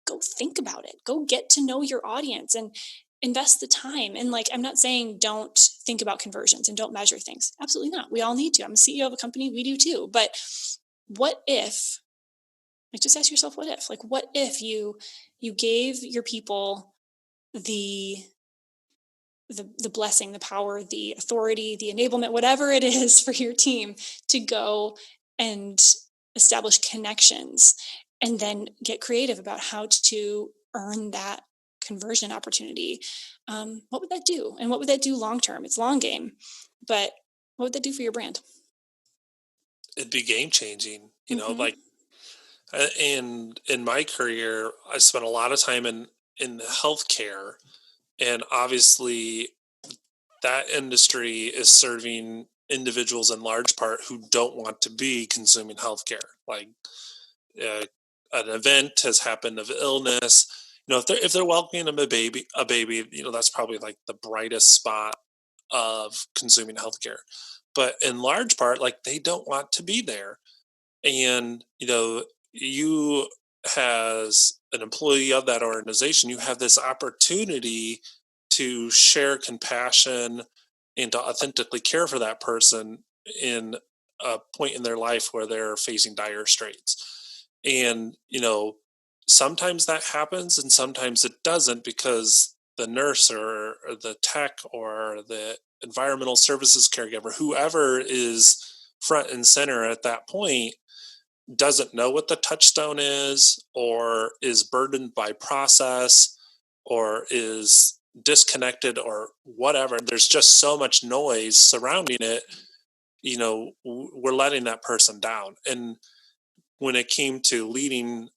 go think about it, go get to know your audience and invest the time. And, like, I'm not saying don't think about conversions and don't measure things, absolutely not, we all need to. I'm a CEO of a company, we do too. But what if, like, just ask yourself, what if you gave your people the the blessing, the power, the authority, the enablement, whatever it is, for your team to go and establish connections, and then get creative about how to earn that conversion opportunity. What would that do? And what would that do long term? It's long game, but what would that do for your brand? It'd be game changing, Hmm. like, in my career, I spent a lot of time in healthcare, and obviously that industry is serving individuals in large part who don't want to be consuming healthcare. Like uh, an event has happened of illness, if they're welcoming a baby, that's probably like the brightest spot of consuming healthcare. But in large part, like they don't want to be there. And you, as an employee of that organization, you have this opportunity to share compassion and to authentically care for that person in a point in their life where they're facing dire straits. And sometimes that happens and sometimes it doesn't, because the nurse or the tech or the environmental services caregiver, whoever is front and center at that point, doesn't know what the touchstone is, or is burdened by process, or is disconnected, or whatever. There's just so much noise surrounding it. We're letting that person down. And when it came to leading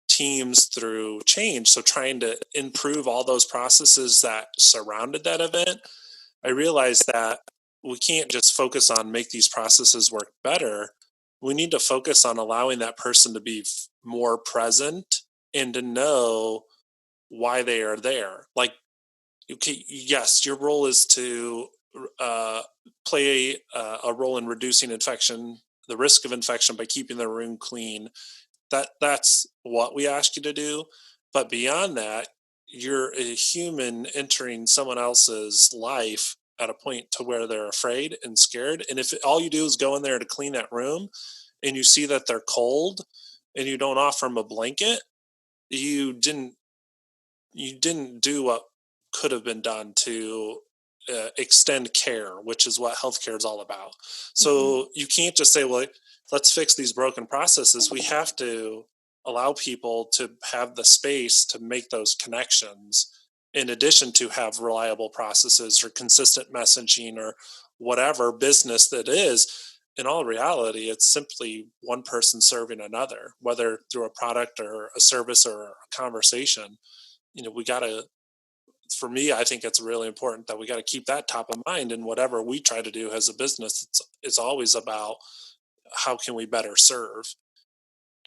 teams through change, so trying to improve all those processes that surrounded that event, I realized that we can't just focus on make these processes work better. We need to focus on allowing that person to be more present and to know why they are there. Like, okay, yes, your role is to play a role in reducing infection, the risk of infection, by keeping the room clean. That's what we ask you to do. But beyond that, you're a human entering someone else's life at a point to where they're afraid and scared. And if all you do is go in there to clean that room and you see that they're cold and you don't offer them a blanket, you didn't do what could have been done to extend care, which is what healthcare is all about. So you can't just say, well, let's fix these broken processes. We have to allow people to have the space to make those connections, in addition to have reliable processes or consistent messaging or whatever business that is. In all reality, it's simply one person serving another, whether through a product or a service or a conversation. We got to, for me, I think it's really important that we got to keep that top of mind in whatever we try to do as a business. It's always about how can we better serve.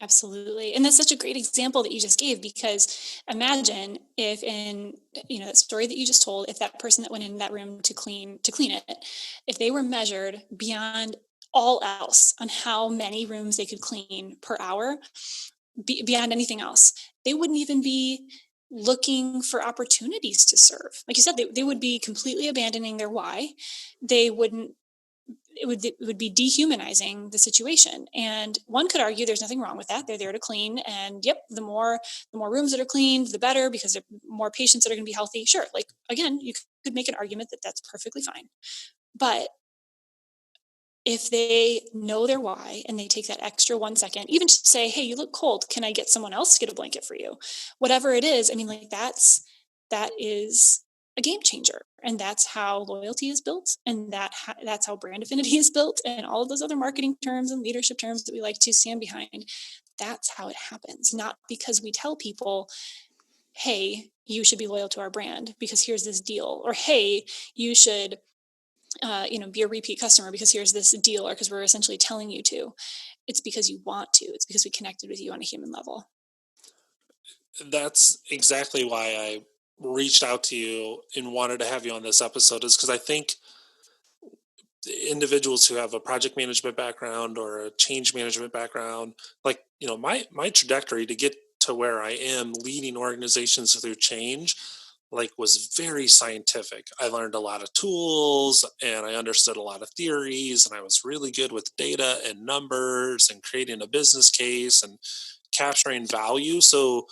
Absolutely. And that's such a great example that you just gave, because imagine if in, that story that you just told, if that person that went in that room to clean it, if they were measured beyond all else on how many rooms they could clean per hour, beyond anything else, they wouldn't even be looking for opportunities to serve. Like you said, they would be completely abandoning their why. They wouldn't it would be dehumanizing the situation. And one could argue there's nothing wrong with that. They're there to clean, and yep, the more rooms that are cleaned, the better, because there are more patients that are going to be healthy. Sure, like again, you could make an argument that that's perfectly fine. But if they know their why and they take that extra 1 second, even to say, hey, you look cold, can I get someone else to get a blanket for you? Whatever it is, I mean, like that is a game changer. And that's how loyalty is built. And that's how brand affinity is built, and all of those other marketing terms and leadership terms that we like to stand behind. That's how it happens. Not because we tell people, hey, you should be loyal to our brand because here's this deal, or hey, you should be a repeat customer because here's this deal, or because we're essentially telling you to. It's because you want to. It's because we connected with you on a human level. That's exactly why I reached out to you and wanted to have you on this episode, is because I think individuals who have a project management background or a change management background, like, my trajectory to get to where I am leading organizations through change, like, was very scientific. I learned a lot of tools and I understood a lot of theories, and I was really good with data and numbers and creating a business case and capturing value. So,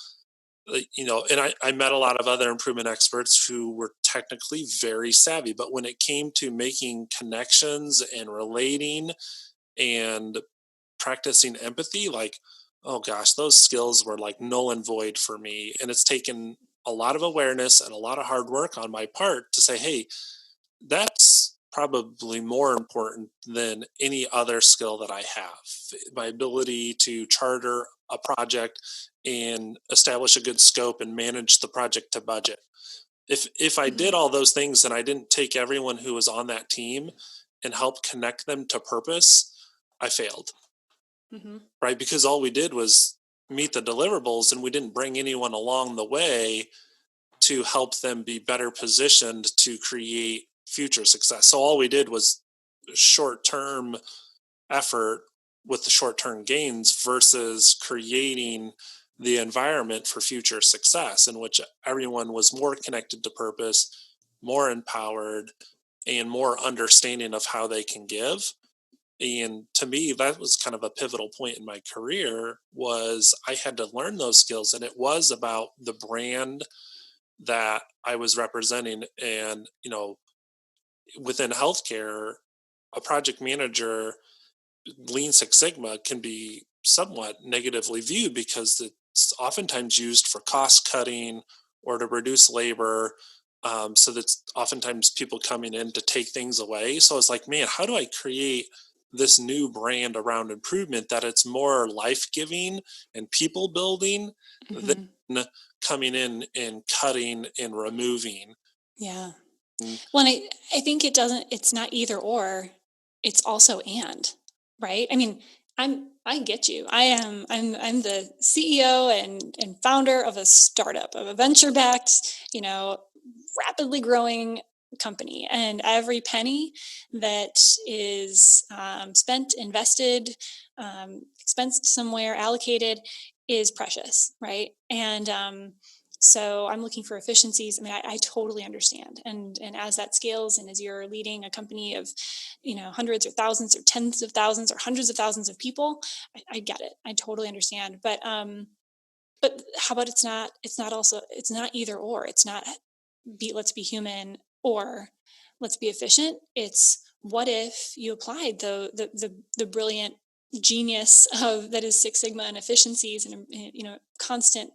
and I met a lot of other improvement experts who were technically very savvy, but when it came to making connections and relating and practicing empathy, like, oh gosh, those skills were like null and void for me. And it's taken a lot of awareness and a lot of hard work on my part to say, hey, that's probably more important than any other skill that I have. My ability to charter a project and establish a good scope and manage the project to budget. If I did all those things and I didn't take everyone who was on that team and help connect them to purpose, I failed, Mm-hmm. right? Because all we did was meet the deliverables, and we didn't bring anyone along the way to help them be better positioned to create future success. So all we did was short-term effort with the short-term gains versus creating the environment for future success in which everyone was more connected to purpose, more empowered, and more understanding of how they can give. And to me, that was kind of a pivotal point in my career, was I had to learn those skills, and it was about the brand that I was representing. And within healthcare, a project manager, Lean Six Sigma, can be somewhat negatively viewed because it's oftentimes used for cost cutting or to reduce labor. So that's oftentimes people coming in to take things away. So it's like, man, how do I create this new brand around improvement that it's more life giving and people building Mm-hmm. than coming in and cutting and removing? Yeah. Mm. Well, and I think it's not either or, it's also and, right? I mean, I get you. I'm the CEO and founder of a startup, of a venture backed, rapidly growing company. And every penny that is spent, invested, expensed somewhere, allocated is precious, right? And so I'm looking for efficiencies. I mean, I totally understand. And as that scales, and as you're leading a company of, hundreds or thousands or tens of thousands or hundreds of thousands of people, I get it. I totally understand. But how about it's not either or. It's not let's be human or let's be efficient. It's what if you applied the brilliant genius of that is Six Sigma and efficiencies and constant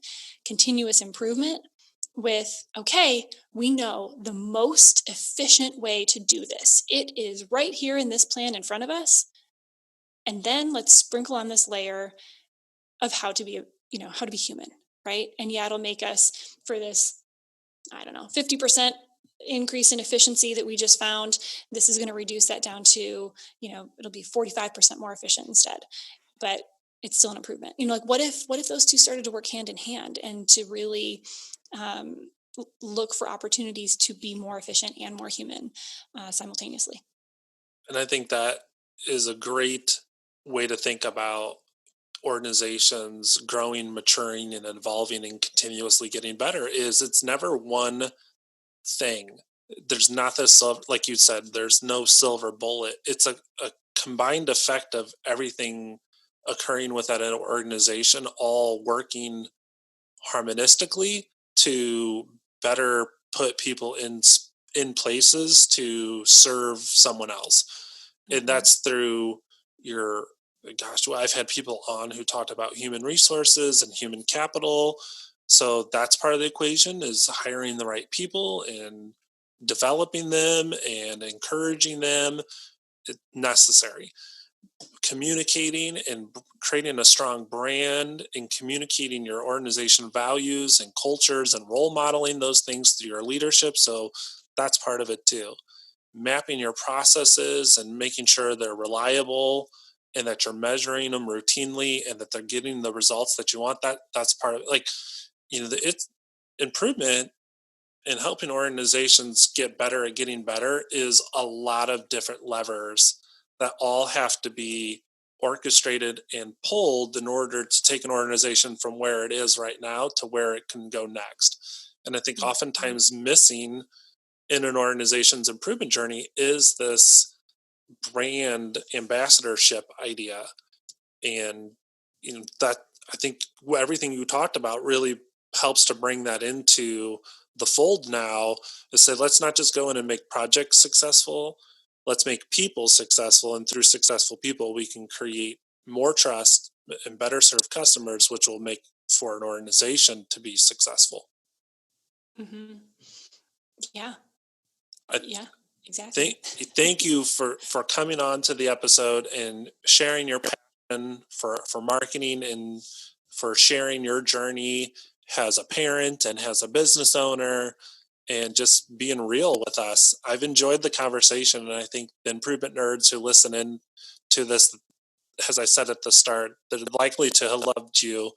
continuous improvement with, okay, we know the most efficient way to do this. It is right here in this plan in front of us. And then let's sprinkle on this layer of how to be human, right? And yeah, it'll make us, for this, I don't know, 50% increase in efficiency that we just found, this is going to reduce that down to, it'll be 45% more efficient instead. But it's still an improvement. Like what if those two started to work hand in hand and to really look for opportunities to be more efficient and more human simultaneously. And I think that is a great way to think about organizations growing, maturing, and evolving and continuously getting better. Is it's never one thing. There's not this like you said, there's no silver bullet. It's a combined effect of everything occurring with that organization, all working harmonistically to better put people in places to serve someone else. And Mm-hmm. that's through your, gosh, well, I've had people on who talked about human resources and human capital. So that's part of the equation, is hiring the right people and developing them and encouraging them. It's necessary. Communicating and creating a strong brand and communicating your organization values and cultures and role modeling those things through your leadership. So that's part of it too. Mapping your processes and making sure they're reliable and that you're measuring them routinely and that they're getting the results that you want. That's part of it. Like, it's improvement and helping organizations get better at getting better is a lot of different levers that all have to be orchestrated and pulled in order to take an organization from where it is right now to where it can go next. And I think Mm-hmm. oftentimes missing in an organization's improvement journey is this brand ambassadorship idea. And that, I think everything you talked about really helps to bring that into the fold now, to say, let's not just go in and make projects successful, let's make people successful, and through successful people we can create more trust and better serve customers, which will make for an organization to be successful. Mm-hmm. Yeah. I Yeah. Exactly. thank thank you for coming on to the episode and sharing your passion for marketing, and for sharing your journey as a parent and as a business owner. and just being real with us. I've enjoyed the conversation, and I think the improvement nerds who listen in to this, as I said at the start, they're likely to have loved you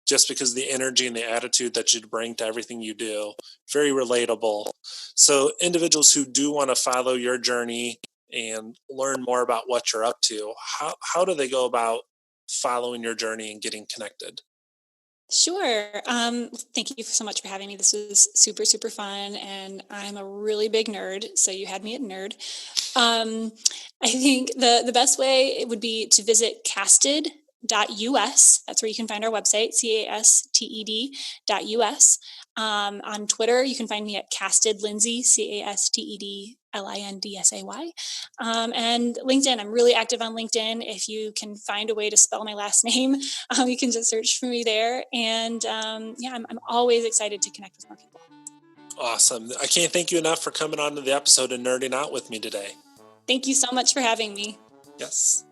just because the energy and the attitude that you bring to everything you do. Very relatable. So individuals who do want to follow your journey and learn more about what you're up to, how do they go about following your journey and getting connected? Sure. Thank you so much for having me. This was super, super fun. And I'm a really big nerd. So you had me at nerd. Um, I think the best way it would be to visit casted.us. That's where you can find our website, casted.us. On Twitter, you can find me at Casted Lindsay, CASTEDLINDSAY. And LinkedIn, I'm really active on LinkedIn. If you can find a way to spell my last name, you can just search for me there. And yeah, I'm always excited to connect with more people. Awesome. I can't thank you enough for coming on to the episode and nerding out with me today. Thank you so much for having me. Yes.